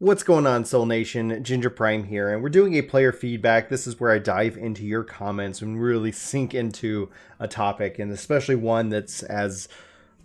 What's going on, Soul Nation? Ginger Prime here, and we're doing a player feedback. This is where I dive into your comments and really sink into a topic, and especially one that's as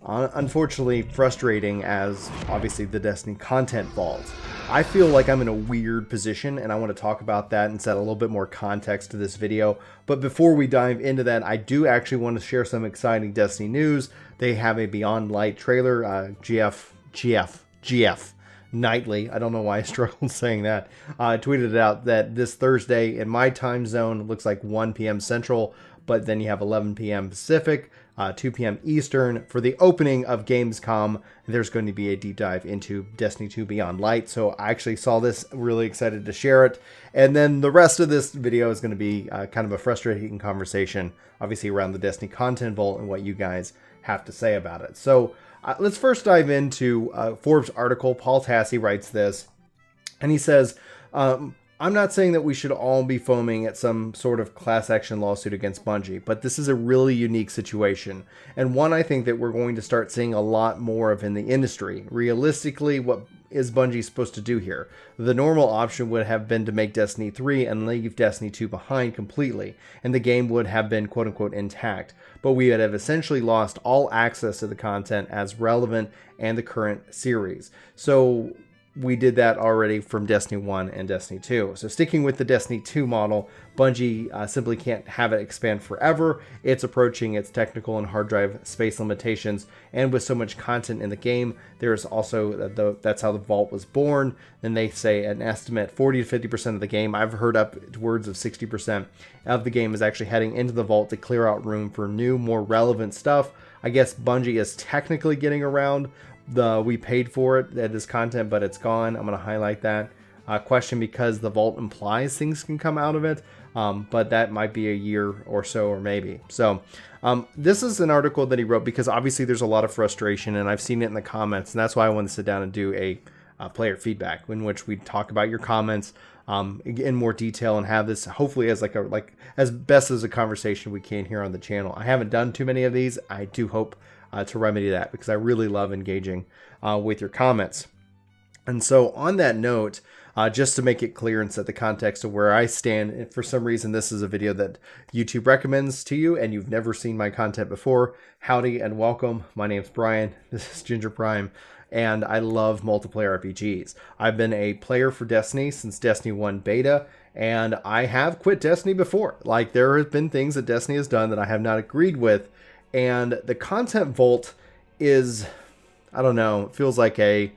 unfortunately frustrating as obviously the Destiny content vault. I feel like I'm in a weird position, and I want to talk about that and set a little bit more context to this video. But before we dive into that, I do actually want to share some exciting Destiny news. They have a Beyond Light trailer, GF Nightly. I don't know why I struggled saying that. I tweeted it out that this Thursday in my time zone, looks like 1 p.m. Central, but then you have 11 p.m. Pacific, 2 p.m. Eastern for the opening of Gamescom. There's going to be a deep dive into Destiny 2 Beyond Light. So I actually saw this, really excited to share it. And then the rest of this video is going to be kind of a frustrating conversation, obviously around the Destiny content vault and what you guys have to say about it. So let's first dive into Forbes article. Paul Tassi writes this, and he says, I'm not saying that we should all be foaming at some sort of class action lawsuit against Bungie, but this is a really unique situation, and one I think that we're going to start seeing a lot more of in the industry. Realistically, what is Bungie supposed to do here? The normal option would have been to make Destiny 3 and leave Destiny 2 behind completely, and the game would have been quote-unquote intact, but we would have essentially lost all access to the content as relevant and the current series. So we did that already from Destiny 1 and Destiny 2. So sticking with the Destiny 2 model, Bungie simply can't have it expand forever. It's approaching its technical and hard drive space limitations, and with so much content in the game, there's also, that's how the Vault was born. And they say an estimate 40 to 50% of the game, I've heard upwards of 60% of the game is actually heading into the Vault to clear out room for new, more relevant stuff. I guess Bungie is technically getting around we paid for it, that is content, but it's gone. I'm going to highlight that question because the Vault implies things can come out of it, but that might be a year or so, or maybe. So this is an article that he wrote because obviously there's a lot of frustration, and I've seen it in the comments, and that's why I want to sit down and do a player feedback in which we talk about your comments in more detail and have this hopefully as as best as a conversation we can here on the channel. I haven't done too many of these. I do hope to remedy that because I really love engaging with your comments. And so on that note, just to make it clear and set the context of where I stand, if for some reason this is a video that YouTube recommends to you and you've never seen my content before, howdy and welcome. My name's Brian. This is Ginger Prime, and I love multiplayer RPGs. I've been a player for Destiny since Destiny 1 beta, and I have quit Destiny before. Like, there have been things that Destiny has done that I have not agreed with, and the content vault is, I don't know, it feels like a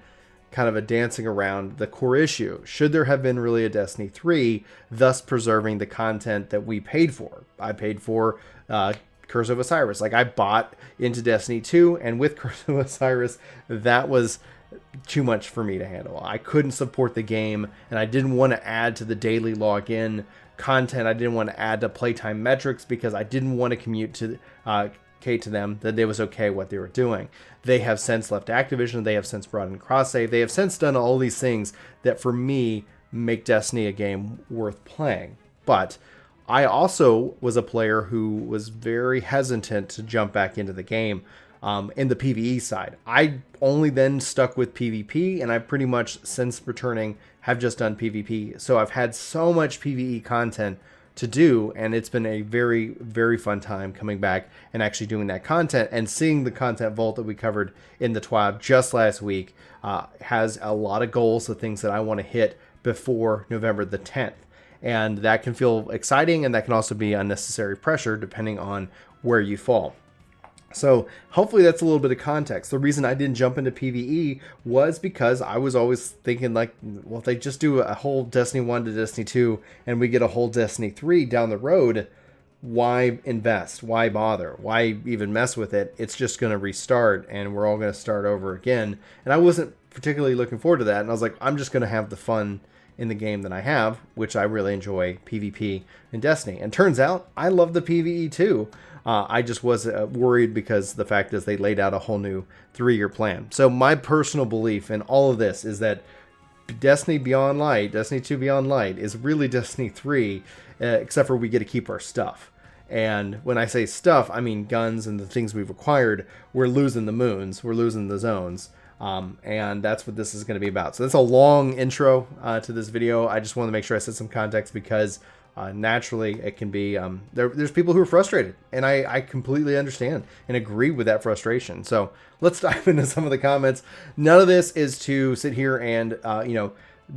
kind of a dancing around the core issue. Should there have been really a Destiny 3, thus preserving the content that we paid for? I paid for Curse of Osiris. Like, I bought into Destiny 2, and with Curse of Osiris, that was too much for me to handle. I couldn't support the game, and I didn't want to add to the daily login content. I didn't want to add to playtime metrics because I didn't want to commute to to them that it was okay what they were doing. They have since left Activision. They have since brought in cross-save. They have since done all these things that for me make Destiny a game worth playing. But I also was a player who was very hesitant to jump back into the game in the PvE side. I only then stuck with PvP, and I pretty much since returning have just done PvP. So I've had so much PvE content to do, and it's been a very, very fun time coming back and actually doing that content and seeing the content vault that we covered in the TWAB just last week has a lot of goals, the things that I want to hit before November the 10th. And that can feel exciting, and that can also be unnecessary pressure depending on where you fall. So hopefully that's a little bit of context. The reason I didn't jump into PvE was because I was always thinking like, well, if they just do a whole Destiny 1 to Destiny 2 and we get a whole Destiny 3 down the road, why invest? Why bother? Why even mess with it? It's just going to restart and we're all going to start over again. And I wasn't particularly looking forward to that. And I was like, I'm just going to have the fun in the game that I have, which I really enjoy, PvP and Destiny. And turns out I love the PvE too. I just was worried because the fact is they laid out a whole new 3-year plan. So my personal belief in all of this is that Destiny Beyond Light, Destiny 2 Beyond Light is really Destiny 3, except for we get to keep our stuff. And when I say stuff, I mean guns and the things we've acquired. We're losing the moons, we're losing the zones. And that's what this is going to be about. So that's a long intro to this video. I just want to make sure I set some context because naturally it can be, there's people who are frustrated, and I completely understand and agree with that frustration. So let's dive into some of the comments. None of this is to sit here and,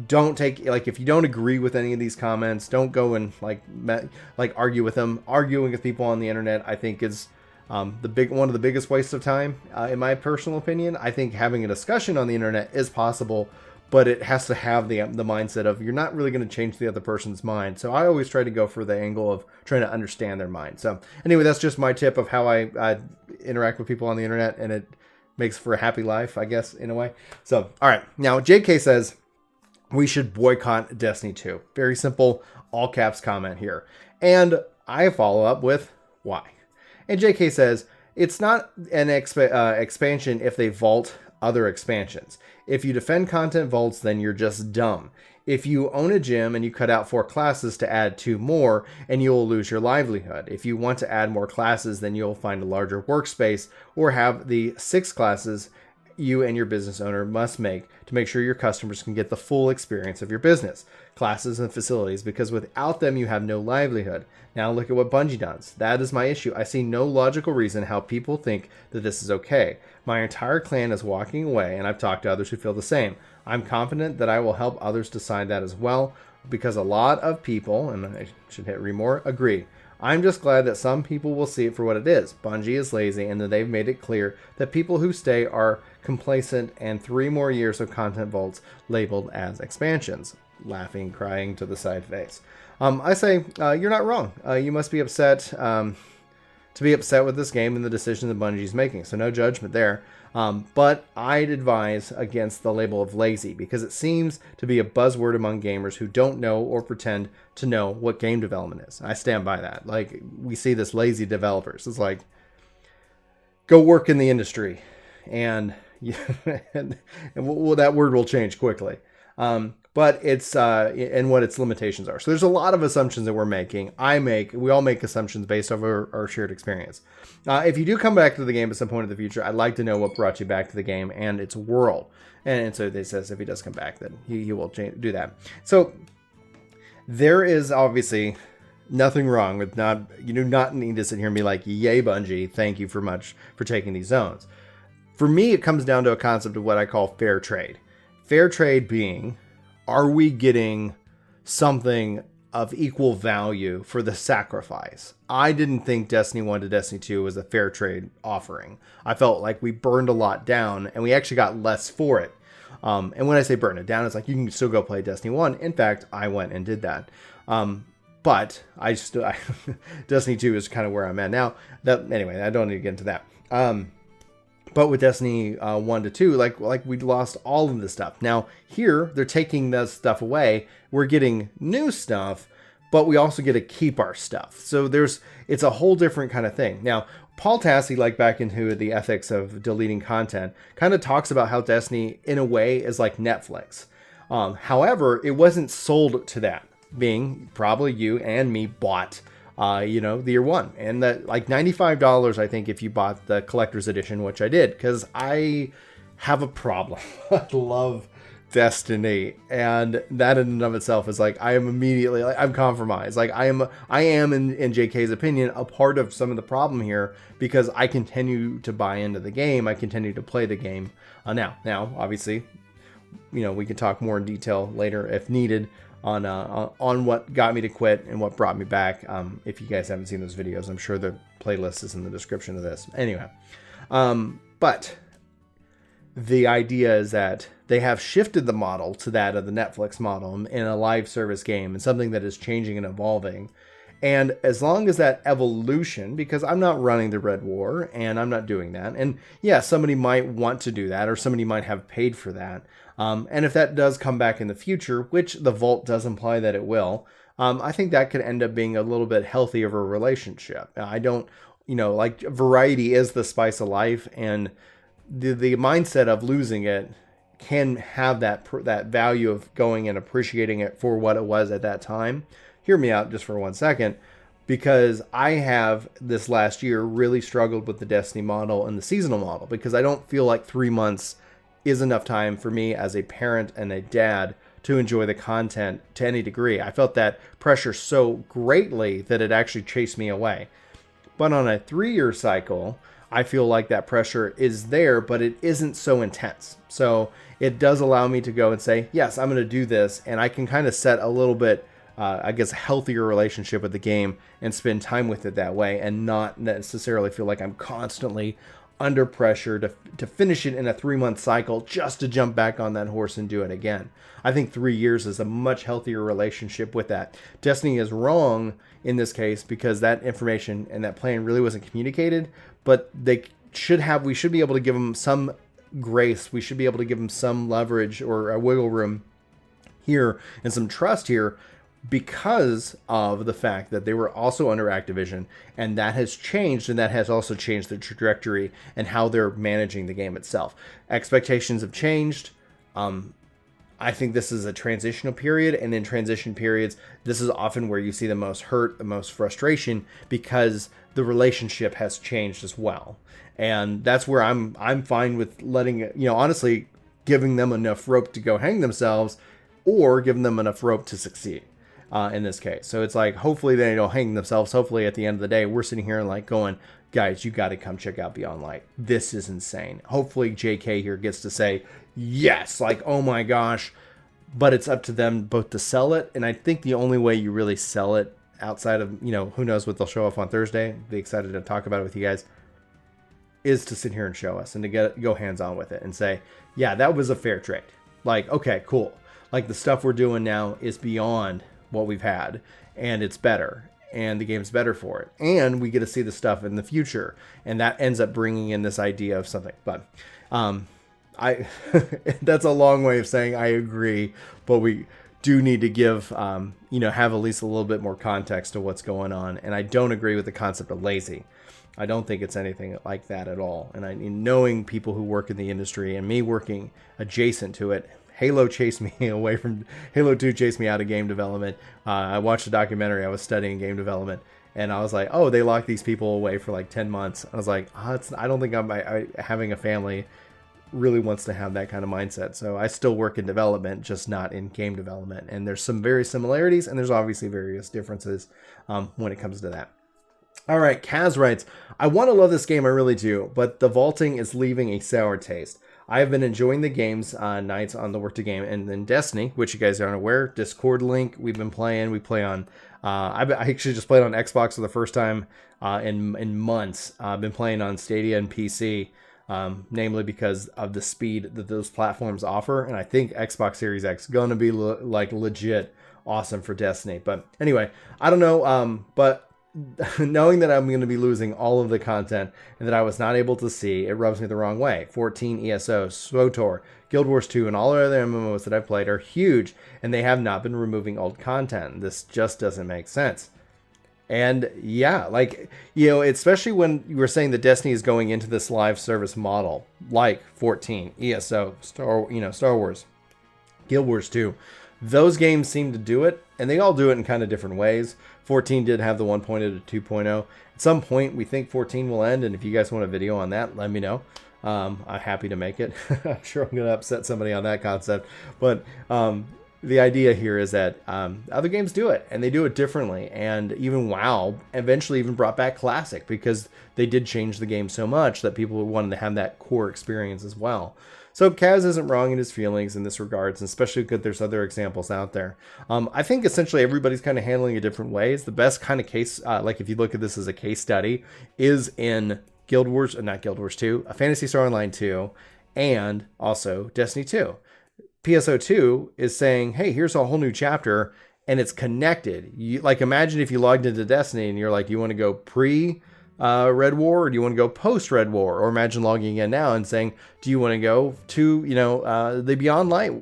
don't take, like, if you don't agree with any of these comments, don't go and argue with them. Arguing with people on the internet, I think, is one of the biggest wastes of time, in my personal opinion. I think having a discussion on the internet is possible, but it has to have the mindset of you're not really going to change the other person's mind. So I always try to go for the angle of trying to understand their mind. So anyway, that's just my tip of how I interact with people on the internet, and it makes for a happy life, I guess, in a way. So, all right. Now, JK says we should boycott Destiny 2. Very simple, all caps comment here. And I follow up with why. And JK says, it's not an expansion if they vault other expansions. If you defend content vaults, then you're just dumb. If you own a gym and you cut out 4 classes to add 2 more, and you'll lose your livelihood. If you want to add more classes, then you'll find a larger workspace or have the 6 classes you and your business owner must make to make sure your customers can get the full experience of your business, classes, and facilities, because without them, you have no livelihood. Now look at what Bungie does. That is my issue. I see no logical reason how people think that this is okay. My entire clan is walking away, and I've talked to others who feel the same. I'm confident that I will help others decide that as well, because a lot of people, and I should hit read more, agree. I'm just glad that some people will see it for what it is. Bungie is lazy, and that they've made it clear that people who stay are complacent, and 3 more years of content vaults labeled as expansions. Laughing, crying to the side face. I say, you're not wrong. You must be upset to be upset with this game and the decision that Bungie's making. So no judgment there. But I'd advise against the label of lazy, because it seems to be a buzzword among gamers who don't know or pretend to know what game development is. I stand by that. Like, we see this lazy developers. It's like, go work in the industry, and that word will change quickly. But it's and what its limitations are. So there's a lot of assumptions that we're making. We all make assumptions based over our shared experience. If you do come back to the game at some point in the future, I'd like to know what brought you back to the game and its world. And so they says if he does come back, then he will do that. So there is obviously nothing wrong with you do not need to sit here and be like, yay, Bungie, thank you for much for taking these zones. For me, it comes down to a concept of what I call fair trade. Fair trade being, are we getting something of equal value for the sacrifice? I didn't think Destiny 1 to Destiny 2 was a fair trade offering. I felt like we burned a lot down, and we actually got less for it. And when I say burn it down, it's like you can still go play Destiny 1. In fact, I went and did that. But Destiny 2 is kind of where I'm at now. Anyway, I don't need to get into that. But with Destiny 1 to 2, like we lost all of this stuff. Now, here, they're taking this stuff away. We're getting new stuff, but we also get to keep our stuff. So it's a whole different kind of thing. Now, Paul Tassi, like back into the ethics of deleting content, kind of talks about how Destiny, in a way, is like Netflix. However, it wasn't sold to that, being probably you and me bought the year 1, and that like $95, I think, if you bought the collector's edition, which I did, because I have a problem. I love Destiny, and that in and of itself is like, I am immediately, like, I'm compromised. Like I am in JK's opinion, a part of some of the problem here, because I continue to buy into the game. I continue to play the game. Now, obviously, we can talk more in detail later if needed on what got me to quit and what brought me back. If you guys haven't seen those videos, I'm sure the playlist is in the description of this. Anyway, but the idea is that they have shifted the model to that of the Netflix model in a live service game, and something that is changing and evolving. And as long as that evolution, because I'm not running the Red War and I'm not doing that. And yeah, somebody might want to do that, or somebody might have paid for that. And if that does come back in the future, which the Vault does imply that it will, I think that could end up being a little bit healthier of a relationship. I don't, like, variety is the spice of life, and the mindset of losing it can have that value of going and appreciating it for what it was at that time. Hear me out just for 1 second, because I have this last year really struggled with the Destiny model and the seasonal model, because I don't feel like 3 months is enough time for me as a parent and a dad to enjoy the content to any degree. I felt that pressure so greatly that it actually chased me away. But on a 3-year cycle, I feel like that pressure is there, but it isn't so intense. So it does allow me to go and say, yes, I'm going to do this. And I can kind of set a little bit, I guess, a healthier relationship with the game and spend time with it that way and not necessarily feel like I'm constantly under pressure to finish it in a 3-month cycle just to jump back on that horse and do it again. I think 3 years is a much healthier relationship with that. Destiny is wrong in this case because that information and that plan really wasn't communicated, but we should be able to give them some grace. We should be able to give them some leverage or a wiggle room here and some trust here because of the fact that they were also under Activision, and that has changed, and that has also changed the trajectory and how they're managing the game itself. Expectations have changed. I think this is a transitional period, and in transition periods, this is often where you see the most hurt, the most frustration, because the relationship has changed as well. And that's where I'm fine with letting, honestly, giving them enough rope to go hang themselves, or giving them enough rope to succeed. In this case. So it's like, hopefully they don't hang themselves. Hopefully at the end of the day, we're sitting here and like going, guys, you got to come check out Beyond Light. This is insane. Hopefully JK here gets to say, yes, like, oh my gosh, but it's up to them both to sell it. And I think the only way you really sell it outside of, who knows what they'll show off on Thursday, be excited to talk about it with you guys, is to sit here and show us and to go hands on with it and say, yeah, that was a fair trade. Like, okay, cool. Like the stuff we're doing now is beyond what we've had, and it's better, and the game's better for it, and we get to see the stuff in the future, and that ends up bringing in this idea of something. But I that's a long way of saying I agree, but we do need to give have at least a little bit more context to what's going on. And I don't agree with the concept of lazy. I don't think it's anything like that at all. And knowing people who work in the industry and me working adjacent to it, Halo chased me away from Halo 2 chased me out of game development. I watched a documentary. I was studying game development, and I was like, oh, they locked these people away for like 10 months. I was like, I don't think having a family really wants to have that kind of mindset. So I still work in development, just not in game development. And there's some very similarities, and there's obviously various differences when it comes to that. All right, Kaz writes, I want to love this game, I really do, but the vaulting is leaving a sour taste. I have been enjoying the games nights on the Work to Game, and then Destiny, which you guys aren't aware, Discord link, we've been playing. We play on, I actually just played on Xbox for the first time in months. I've been playing on Stadia and PC, namely because of the speed that those platforms offer, and I think Xbox Series X is going to be legit awesome for Destiny. But anyway, I don't know, but knowing that I'm going to be losing all of the content and that I was not able to see, it rubs me the wrong way. 14, ESO, SWTOR, Guild Wars 2, and all the other MMOs that I've played are huge, and they have not been removing old content. This just doesn't make sense. And yeah, especially when you were saying that Destiny is going into this live service model, like 14, ESO, Star Wars, Guild Wars 2. Those games seem to do it, and they all do it in kind of different ways. 14 did have the 1.0 to 2.0. At some point, we think 14 will end, and if you guys want a video on that, let me know. I'm happy to make it. I'm sure I'm going to upset somebody on that concept. But the idea here is that other games do it, and they do it differently. And even WoW eventually even brought back Classic because they did change the game so much that people wanted to have that core experience as well. So Kaz isn't wrong in his feelings in this regards, and especially because there's other examples out there. I think essentially everybody's kind of handling it different ways. The best kind of case, if you look at this as a case study, is in Guild Wars, not Guild Wars 2, Phantasy Star Online 2, and also Destiny 2. PSO2 is saying, hey, here's a whole new chapter, and it's connected. Imagine if you logged into Destiny and you're like, you want to go Red War, or do you want to go post Red War? Or imagine logging in now and saying, do you want to go to the Beyond Light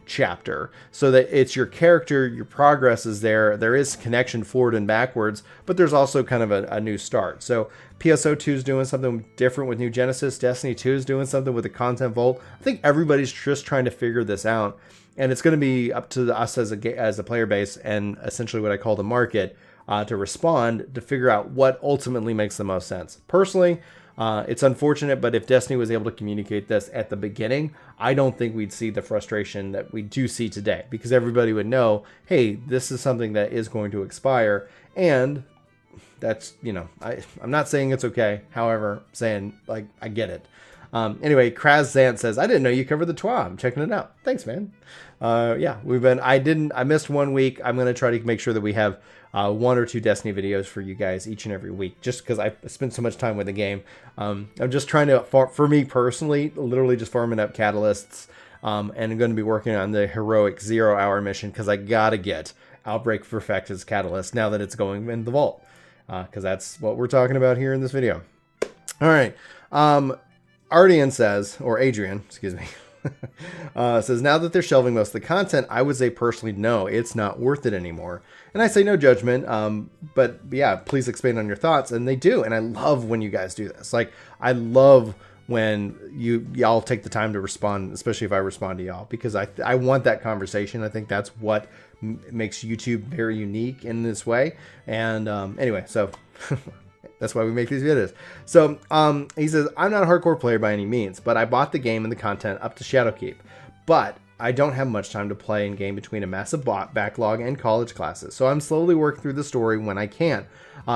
chapter, so that it's your character, your progress is there. There is connection forward and backwards, but there's also kind of a new start. So PSO2 is doing something different with New Genesis. Destiny 2 is doing something with the Content Vault. I think everybody's just trying to figure this out, and it's going to be up to us as a player base and essentially what I call the market to respond to figure out what ultimately makes the most sense. Personally, It's unfortunate, but if Destiny was able to communicate this at the beginning, I don't think we'd see the frustration that we do see today, because everybody would know, hey, this is something that is going to expire, and that's, I'm not saying it's okay. However, saying, like, I get it. Anyway, Kazraan says, I didn't know you covered the TWA. I'm checking it out. Thanks, man. Yeah, I missed 1 week. I'm going to try to make sure that we have 1 or 2 Destiny videos for you guys each and every week, just because I spent so much time with the game. I'm just trying to, for me personally, literally just farming up catalysts, and I'm going to be working on the heroic 0-hour mission, because I got to get Outbreak Perfected's catalyst now that it's going in the vault, because that's what we're talking about here in this video. All right. Adrian says, excuse me, says, now that they're shelving most of the content, I would say personally, no, it's not worth it anymore. And I say no judgment, but yeah, please expand on your thoughts. And they do. And I love when you guys do this. Like, I love when y'all take the time to respond, especially if I respond to y'all, because I want that conversation. I think that's what makes YouTube very unique in this way. And anyway, so that's why we make these videos. So he says, I'm not a hardcore player by any means, but I bought the game and the content up to Shadowkeep. But I don't have much time to play in game between a massive backlog and college classes, so I'm slowly working through the story when I can.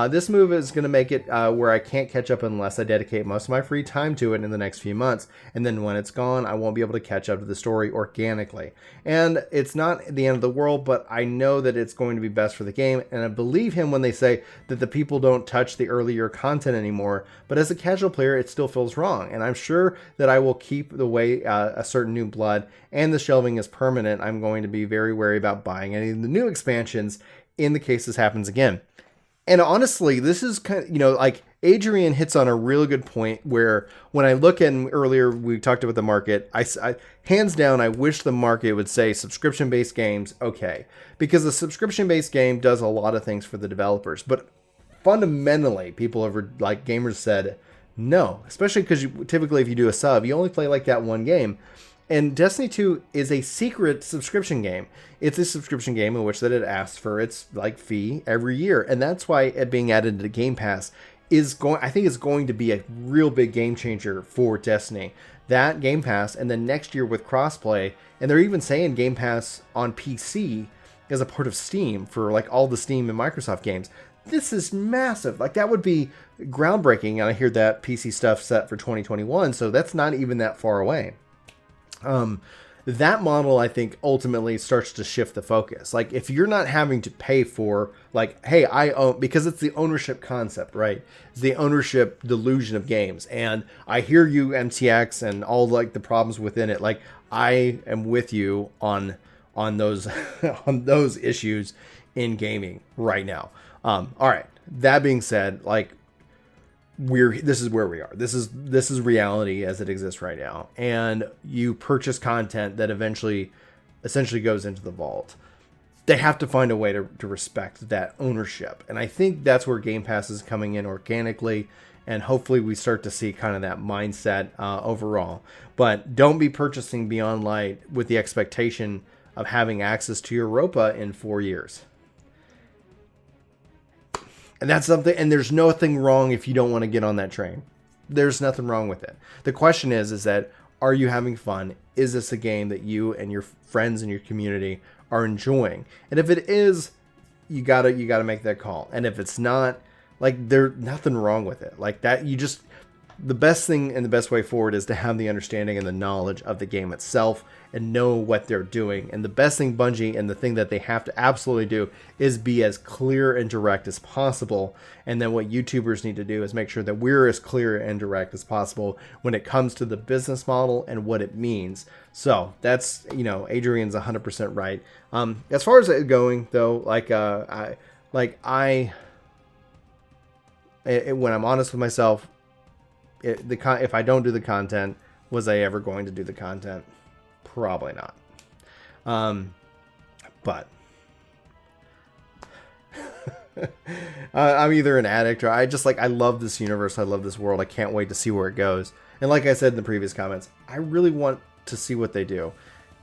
This move is going to make it where I can't catch up unless I dedicate most of my free time to it in the next few months, and then when it's gone, I won't be able to catch up to the story organically. And it's not the end of the world, but I know that it's going to be best for the game, and I believe him when they say that the people don't touch the earlier content anymore, but as a casual player, it still feels wrong, and I'm sure that I will keep the way a certain new blood, and the shelving is permanent. I'm going to be very wary about buying any of the new expansions in the case this happens again. And honestly, this is kind of, like, Adrian hits on a really good point where when I look at, earlier we talked about the market, I hands down, I wish the market would say subscription-based games, okay. Because the subscription-based game does a lot of things for the developers. But fundamentally, people have, like, gamers said, no. Especially because typically if you do a sub, you only play like that one game. And Destiny 2 is a secret subscription game. It's a subscription game in which that it asks for its fee every year. And that's why it being added to Game Pass I think is going to be a real big game changer for Destiny. That Game Pass, and then next year with crossplay, and they're even saying Game Pass on PC as a part of Steam for all the Steam and Microsoft games. This is massive. That would be groundbreaking. And I hear that PC stuff set for 2021, so that's not even that far away. That model, I think, ultimately starts to shift the focus. If you're not having to pay for, hey, I own, because it's the ownership concept, right? It's the ownership delusion of games. And I hear you, MTX, and all the problems within it. I am with you on those on those issues in gaming right now. All right. That being said, this is where we are. This is reality as it exists right now. And you purchase content that essentially goes into the vault. They have to find a way to respect that ownership. And I think that's where Game Pass is coming in organically. And hopefully we start to see kind of that mindset overall. But don't be purchasing Beyond Light with the expectation of having access to Europa in 4 years. And that's something, and there's nothing wrong if you don't want to get on that train. There's nothing wrong with it. The question is that, are you having fun? Is this a game that you and your friends and your community are enjoying? And if it is, you gotta make that call. And if it's not, there's nothing wrong with it. The best thing and the best way forward is to have the understanding and the knowledge of the game itself and know what they're doing. And the best thing Bungie, and the thing that they have to absolutely do, is be as clear and direct as possible. And then what YouTubers need to do is make sure that we're as clear and direct as possible when it comes to the business model and what it means. So that's, Adrian's 100% right. As far as it going though, when I'm honest with myself, if I don't do the content, was I ever going to do the content? Probably not. But I'm either an addict or I love this universe. I love this world. I can't wait to see where it goes. And like I said in the previous comments, I really want to see what they do.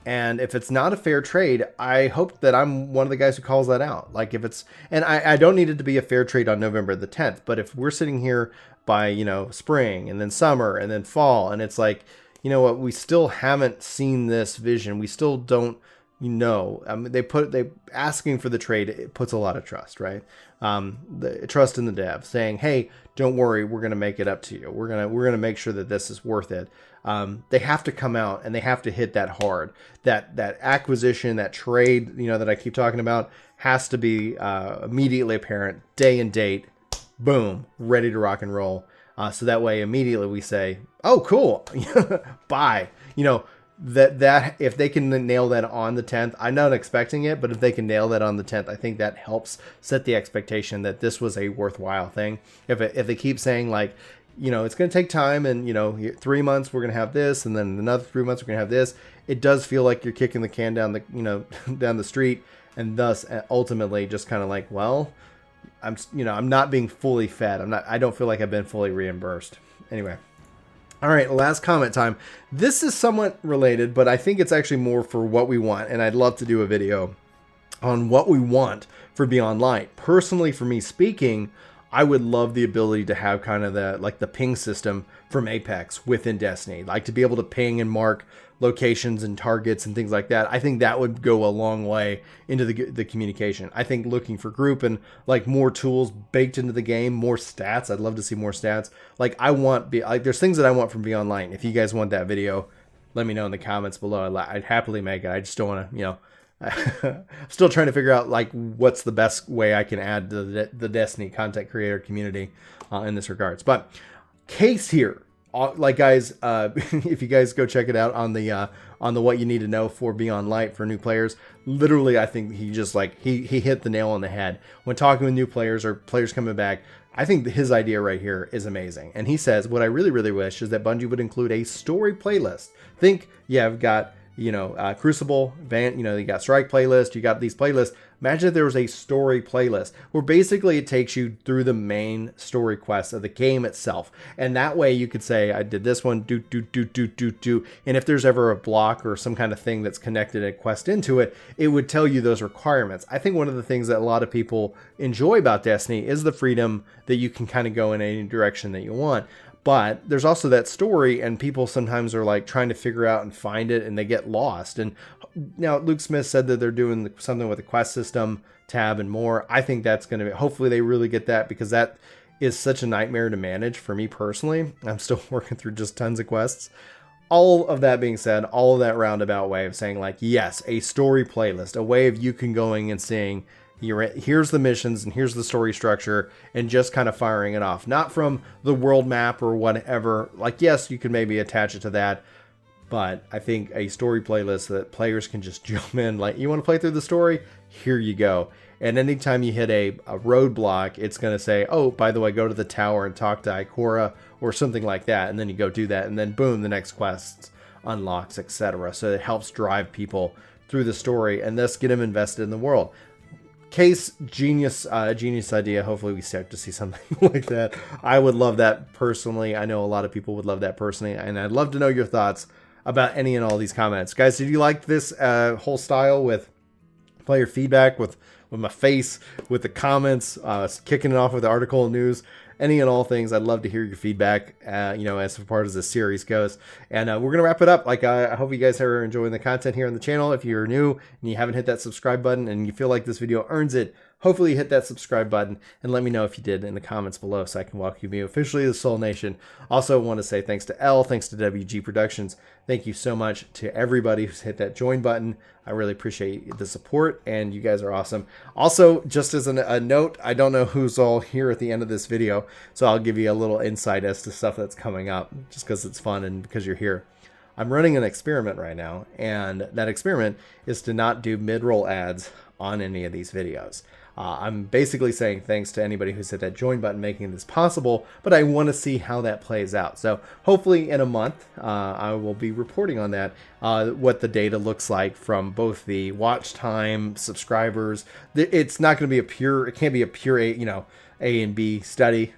And if it's not a fair trade, I hope that I'm one of the guys who calls that out. Like if it's, and I don't need it to be a fair trade on November the 10th, but if we're sitting here by, you know, spring and then summer and then fall, and it's like, you know what, we still haven't seen this vision. We still don't, you know, I mean, they asking for the trade, it puts a lot of trust, right? The trust in the dev saying, hey, don't worry, we're going to make it up to you. We're going to make sure that this is worth it. They have to come out and they have to hit that hard. That acquisition, that trade, you know, that I keep talking about has to be immediately apparent, day and date, boom, ready to rock and roll. So that way immediately we say, oh, cool, buy. You know, that if they can nail that on the 10th, I'm not expecting it, but if they can nail that on the 10th, I think that helps set the expectation that this was a worthwhile thing. If they keep saying like, you know, it's going to take time, and, you know, 3 months we're going to have this, and then another 3 months we're going to have this, it does feel like you're kicking the can down the, you know, down the street, and thus ultimately just kind of like, well, I'm not being fully fed. I don't feel like I've been fully reimbursed. Anyway. All right, last comment time. This is somewhat related, but I think it's actually more for what we want, and I'd love to do a video on what we want for Beyond Light. Personally, for me speaking, I would love the ability to have kind of the ping system from Apex within Destiny, like to be able to ping and mark locations and targets and things like that. I think that would go a long way into the communication. I think looking for group and like more tools baked into the game, more stats. I'd love to see more stats. Like there's things that I want from Beyond Light. If you guys want that video, let me know in the comments below. I'd happily make it. I just don't want to, you know, still trying to figure out like what's the best way I can add to the Destiny content creator community in this regards. But Case here, like guys, if you guys go check it out on the what you need to know for Beyond Light for new players, literally I think he just like he hit the nail on the head when talking with new players or players coming back. I think his idea right here is amazing. And he says, what I really, really wish is that Bungie would include a story playlist. Think, yeah, I've got, you know, Crucible, you know, you got Strike playlist, you got these playlists. Imagine if there was a story playlist where basically it takes you through the main story quests of the game itself. And that way you could say, I did this one, do. And if there's ever a block or some kind of thing that's connected a quest into it, it would tell you those requirements. I think one of the things that a lot of people enjoy about Destiny is the freedom that you can kind of go in any direction that you want. But there's also that story, and people sometimes are like trying to figure out and find it, and they get lost. And now Luke Smith said that they're doing something with the quest system tab and more. I think that's going to be, hopefully they really get that, because that is such a nightmare to manage for me personally. I'm still working through just tons of quests. All of that being said, all of that roundabout way of saying like, yes, a story playlist, a way of you can going and seeing, here's the missions and here's the story structure, and just kind of firing it off. Not from the world map or whatever. Like, yes, you can maybe attach it to that, but I think a story playlist that players can just jump in, like, you want to play through the story? Here you go. And anytime you hit a roadblock, it's going to say, oh, by the way, go to the tower and talk to Ikora or something like that. And then you go do that, and then boom, the next quest unlocks, etc. So it helps drive people through the story and thus get them invested in the world. Case, genius idea. Hopefully we start to see something like that. I would love that personally. I know a lot of people would love that personally, and I'd love to know your thoughts about any and all these comments. Guys, did you like this whole style with player feedback, with my face, with the comments, kicking it off with the article and news? Any and all things, I'd love to hear your feedback, you know, as far as this series goes. And we're going to wrap it up. Like, I hope you guys are enjoying the content here on the channel. If you're new and you haven't hit that subscribe button and you feel like this video earns it, hopefully you hit that subscribe button and let me know if you did in the comments below so I can welcome you officially to the Soul Nation. Also want to say thanks to L, thanks to WG Productions. Thank you so much to everybody who's hit that join button. I really appreciate the support, and you guys are awesome. Also, just as a note, I don't know who's all here at the end of this video, so I'll give you a little insight as to stuff that's coming up, just because it's fun and because you're here. I'm running an experiment right now, and that experiment is to not do mid-roll ads on any of these videos. I'm basically saying thanks to anybody who's hit that join button making this possible, but I want to see how that plays out. So hopefully in a month, I will be reporting on that, what the data looks like from both the watch time, subscribers. It's not going to be it can't be a pure, A and B study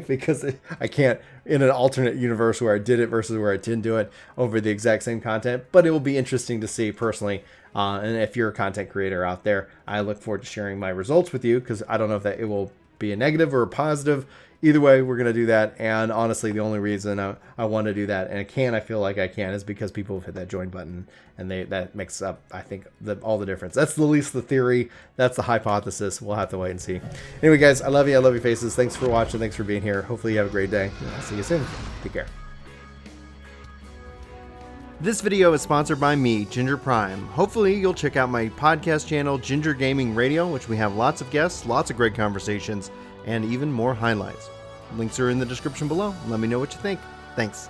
because I can't in an alternate universe where I did it versus where I didn't do it over the exact same content, but it will be interesting to see personally. And if you're a content creator out there, I look forward to sharing my results with you because I don't know if that it will be a negative or a positive. Either way, we're going to do that. And honestly, the only reason I want to do that, and I feel like I can, is because people have hit that join button, and that makes up, I think, all the difference. That's at least the theory. That's the hypothesis. We'll have to wait and see. Anyway, guys, I love you. I love your faces. Thanks for watching. Thanks for being here. Hopefully you have a great day. I'll see you soon. Take care. This video is sponsored by me, Ginger Prime. Hopefully you'll check out my podcast channel, Ginger Gaming Radio, which we have lots of guests, lots of great conversations, and even more highlights. Links are in the description below. Let me know what you think. Thanks.